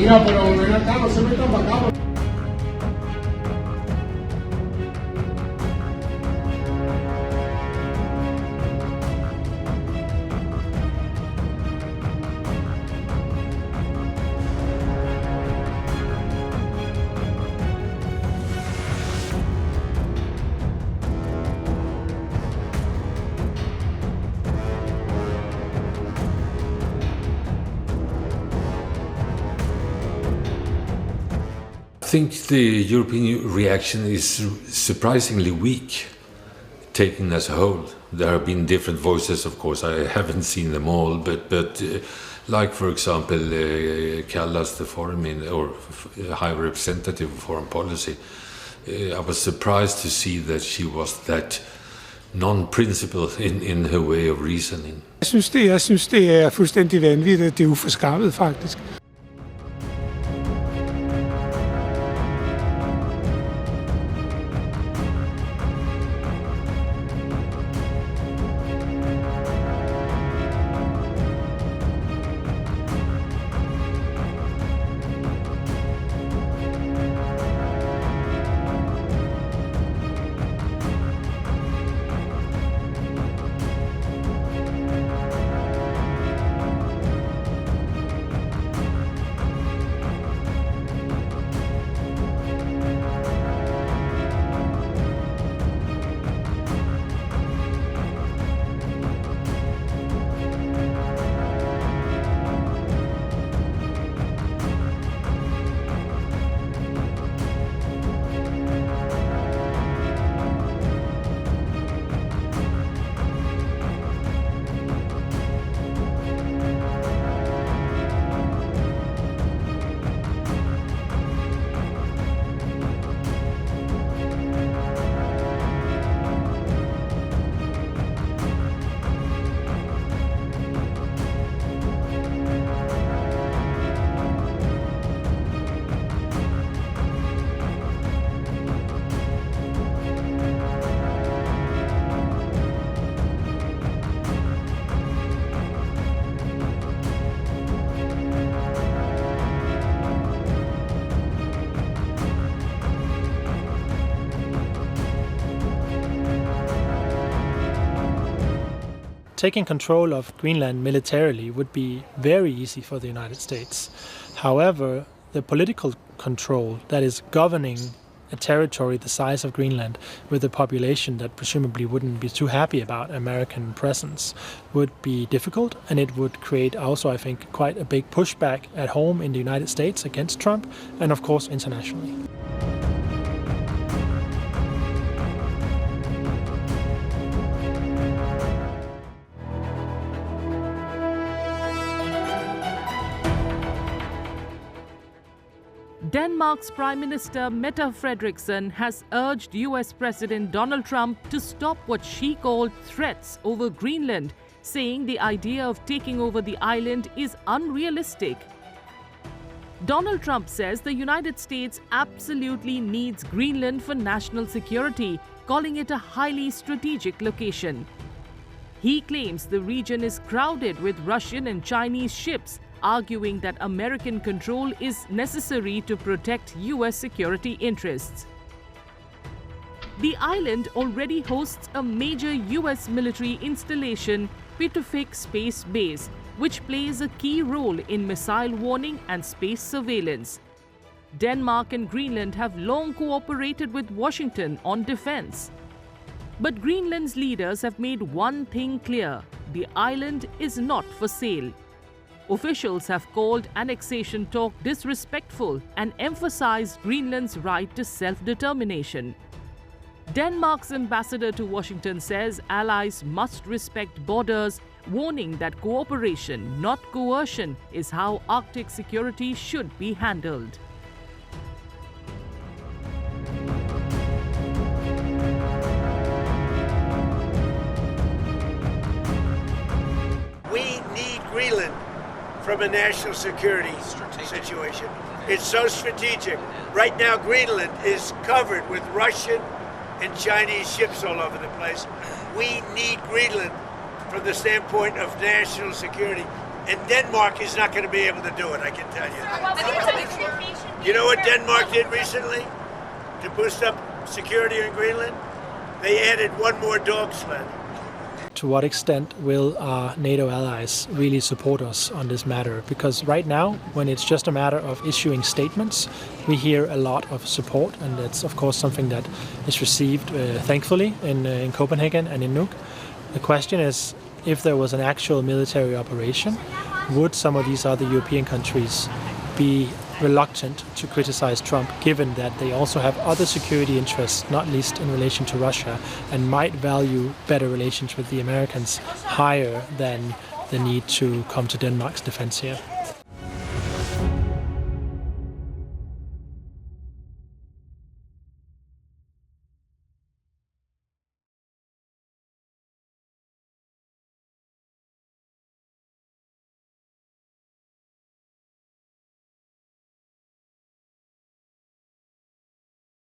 Mira, pero ven acá, no se metan para acá. I think the European reaction is surprisingly weak, taken as a whole. There have been different voices, of course. I haven't seen them all, but like, for example, Kallas, the High Representative of Foreign Policy, I was surprised to see that she was that non-principled in her way of reasoning. Jeg synes, det er fuldstændig vanvittigt. Det er uforskammet, faktisk. Taking control of Greenland militarily would be very easy for the United States. However, the political control that is governing a territory the size of Greenland with a population that presumably wouldn't be too happy about American presence would be difficult, and it would create also, I think, quite a big pushback at home in the United States against Trump and of course internationally. Denmark's Prime Minister Mette Frederiksen has urged US President Donald Trump to stop what she called threats over Greenland, saying the idea of taking over the island is unrealistic. Donald Trump says the United States absolutely needs Greenland for national security, calling it a highly strategic location. He claims the region is crowded with Russian and Chinese ships, arguing that American control is necessary to protect US security interests. The island already hosts a major US military installation, Pituffik Space Base, which plays a key role in missile warning and space surveillance. Denmark and Greenland have long cooperated with Washington on defense. But Greenland's leaders have made one thing clear: the island is not for sale. Officials have called annexation talk disrespectful and emphasized Greenland's right to self-determination. Denmark's ambassador to Washington says allies must respect borders, warning that cooperation, not coercion, is how Arctic security should be handled. We need Greenland from a national security situation. It's so strategic. Right now, Greenland is covered with Russian and Chinese ships all over the place. We need Greenland from the standpoint of national security. And Denmark is not going to be able to do it, I can tell you. You know what Denmark did recently to boost up security in Greenland? They added one more dog sled. To what extent will our NATO allies really support us on this matter? Because right now, when it's just a matter of issuing statements, we hear a lot of support, and that's of course something that is received thankfully in Copenhagen and in Nuuk. The question is, if there was an actual military operation, would some of these other European countries be reluctant to criticize Trump, given that they also have other security interests, not least in relation to Russia, and might value better relations with the Americans higher than the need to come to Denmark's defense here?